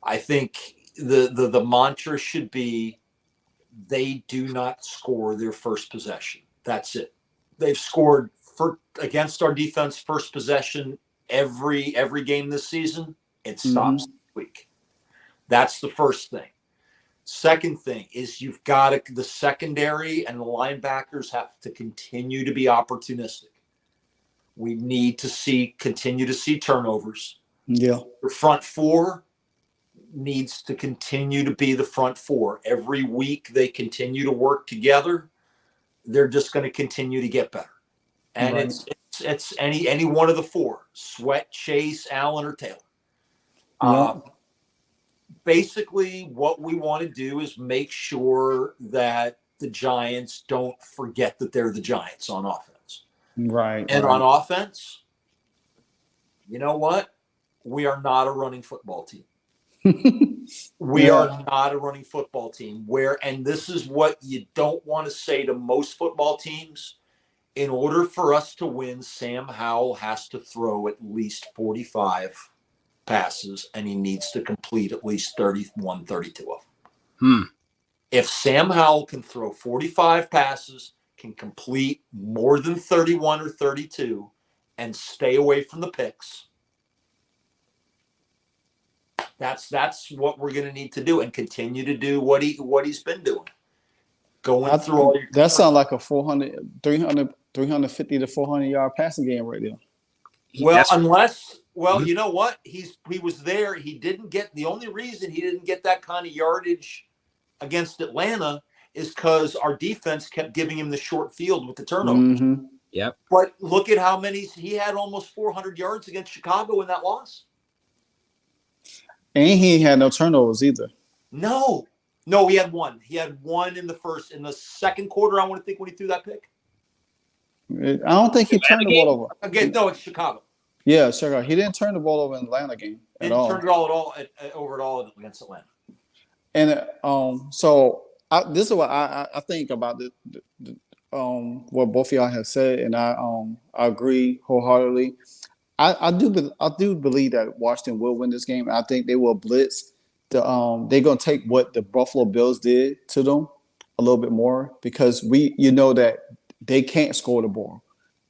I think the mantra should be they do not score their first possession. That's it. They've scored against our defense first possession every game this season. It stops this week. That's the first thing. Second thing is you've got the secondary and the linebackers have to continue to be opportunistic. We need to continue to see turnovers. Yeah. The front four needs to continue to be the front four. Every week they continue to work together. They're just going to continue to get better. And it's any one of the four: Sweat, Chase, Allen, or Taylor. Basically, what we want to do is make sure that the Giants don't forget that they're the Giants on offense. Right. And on offense, you know what? We are not a running football team. We are not a running football team and this is what you don't want to say to most football teams. In order for us to win, Sam Howell has to throw at least 45 passes and he needs to complete at least 31, 32 of them. If Sam Howell can throw 45 passes, can complete more than 31 or 32 and stay away from the picks, that's what we're going to need to do and continue to do what he's been doing. Going through all your that sounds like a 350 to 400 yard passing game right there. Well, you know what? He was there. He didn't get the only reason he didn't get that kind of yardage against Atlanta is because our defense kept giving him the short field with the turnovers. Yep. But look at how many he had, almost 400 yards against Chicago in that loss. And he had no turnovers either. No, he had one. He had one in the second quarter. I want to think when he threw that pick. I don't think he turned the ball over. Again, no, it's Chicago. Yeah, Chicago. He didn't turn the ball over in the Atlanta game at all. Didn't turn it over at all against Atlanta. And so this is what I think about what both of y'all have said, and I agree wholeheartedly. I do believe that Washington will win this game. I think they will blitz. They're gonna take what the Buffalo Bills did to them a little bit more because that they can't score the ball.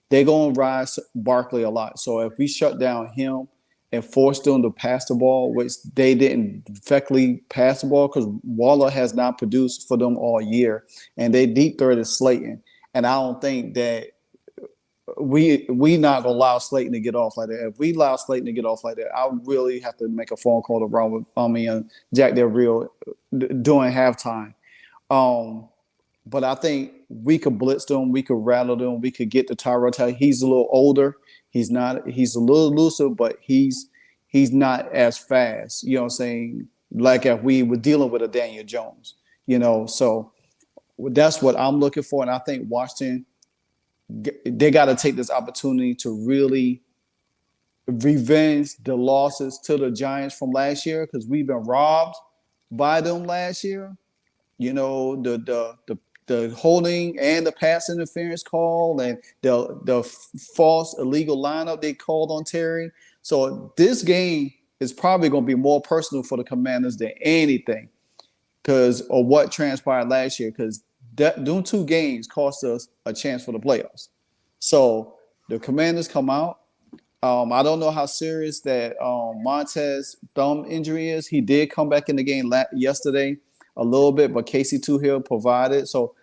They're gonna rise Barkley a lot. So if we shut down him and force them to pass the ball, which they didn't effectively pass the ball because Waller has not produced for them all year, and they deep threat is Slayton, and I don't think that. We not gonna allow Slayton to get off like that. If we allow Slayton to get off like that, I really have to make a phone call to Ron and Jack Del Rio during halftime. But I think we could blitz them, we could rattle them, we could get to Tyrod Taylor. He's a little older. He's a little looser, but he's not as fast. You know what I'm saying? Like if we were dealing with a Daniel Jones, so that's what I'm looking for. And I think Washington, they got to take this opportunity to really revenge the losses to the Giants from last year because we've been robbed by them last year. The holding and the pass interference call and the false illegal lineup they called on Terry. So this game is probably going to be more personal for the Commanders than anything because of what transpired last year. Because them 2 games cost us a chance for the playoffs. So the Commanders come out. I don't know how serious that Montez thumb injury is. He did come back in the game yesterday a little bit, but Casey Toohill provided. So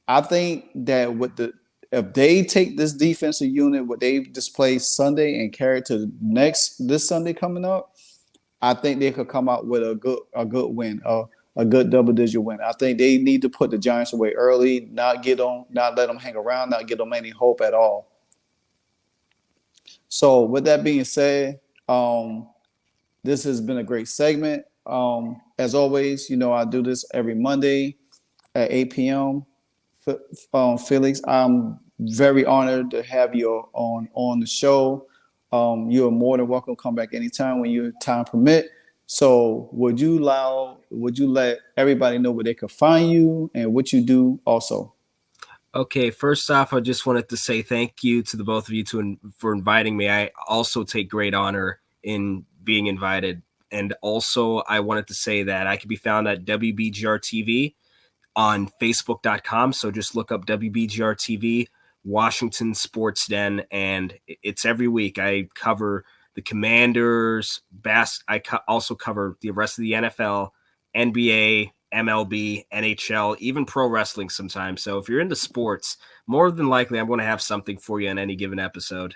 I think that if they take this defensive unit, what they displayed Sunday and carry it to this Sunday coming up, I think they could come out with a good win, a good double-digit win. I think they need to put the Giants away early, not let them hang around, not give them any hope at all. So with that being said, this has been a great segment. As always, I do this every Monday at 8 p.m. Felix, I'm very honored to have you on the show. You are more than welcome to come back anytime when your time permit. So would you let everybody know where they could find you and what you do also? Okay, first off, I just wanted to say thank you to the both of you for inviting me. I also take great honor in being invited. And also, I wanted to say that I can be found at WBGR TV on Facebook.com. So just look up WBGR TV, Washington Sports Den, and it's every week. I cover the Commanders, I also cover the rest of the NFL, NBA, MLB, NHL, even pro wrestling sometimes. So if you're into sports, more than likely I'm going to have something for you in any given episode.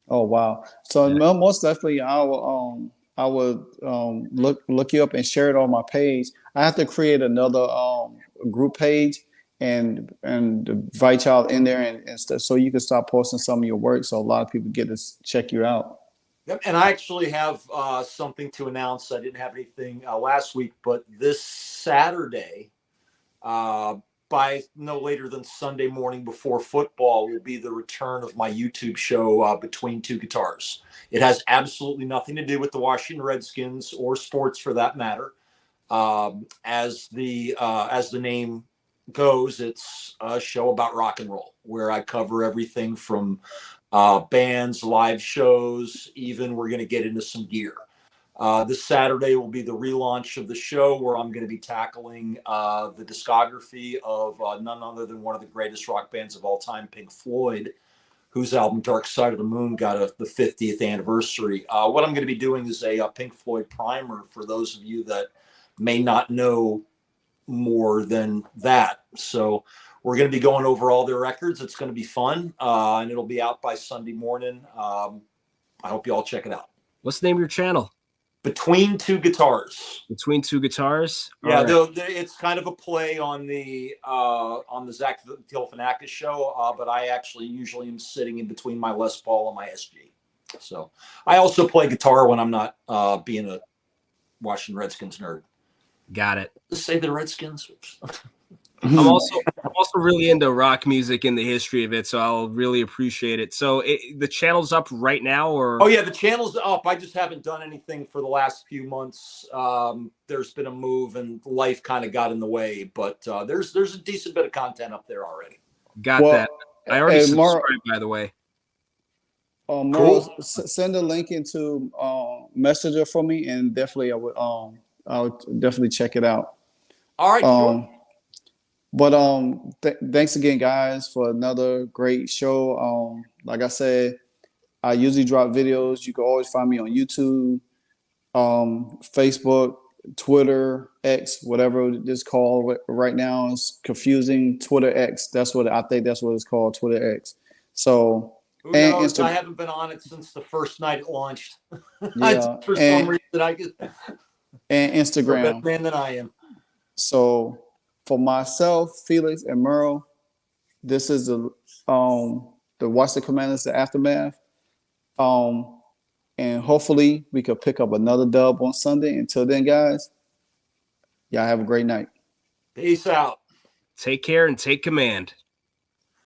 Oh wow! So yeah. Most definitely, I will look you up and share it on my page. I have to create another group page and invite y'all in there and stuff, so you can start posting some of your work, so a lot of people get to check you out. Yep, and I actually have something to announce. I didn't have anything last week, but this Saturday, by no later than Sunday morning before football, will be the return of my YouTube show, Between Two Guitars. It has absolutely nothing to do with the Washington Redskins or sports for that matter. As the name goes, it's a show about rock and roll where I cover everything from bands, live shows, even we're going to get into some gear. This Saturday will be the relaunch of the show where I'm going to be tackling the discography of none other than one of the greatest rock bands of all time, Pink Floyd, whose album Dark Side of the Moon got the 50th anniversary. What I'm going to be doing is a Pink Floyd primer for those of you that may not know more than that. So we're going to be going over all their records. It's going to be fun, and it'll be out by Sunday morning. I hope you all check it out. What's the name of your channel? Between Two Guitars. Between Two Guitars? Yeah, right. It's kind of a play on the Zach Galifianakis show, but I actually usually am sitting in between my Les Paul and my SG. So I also play guitar when I'm not being a Washington Redskins nerd. Got it. Just say the Redskins. I'm also really into rock music and the history of it, so I'll really appreciate it. So the channel's up right now, or? Oh yeah, the channel's up. I just haven't done anything for the last few months. There's been a move, and life kind of got in the way. But there's a decent bit of content up there already. Got that. I already subscribed, by the way. Cool. Send a link into Messenger for me, and definitely I'll definitely check it out. All right. Sure. But thanks again, guys, for another great show. Like I said, I usually drop videos. You can always find me on YouTube, Facebook, Twitter, X, whatever it's called right now. It's confusing. Twitter X. That's what it's called. Twitter X. So who knows? I haven't been on it since the first night it launched. Yeah, for some reason I get and Instagram. Better man than I am. So. For myself, Felix, and Merle, this is the Washington Commanders, the aftermath. And hopefully we could pick up another dub on Sunday. Until then, guys, y'all have a great night. Peace out. Take care and take command.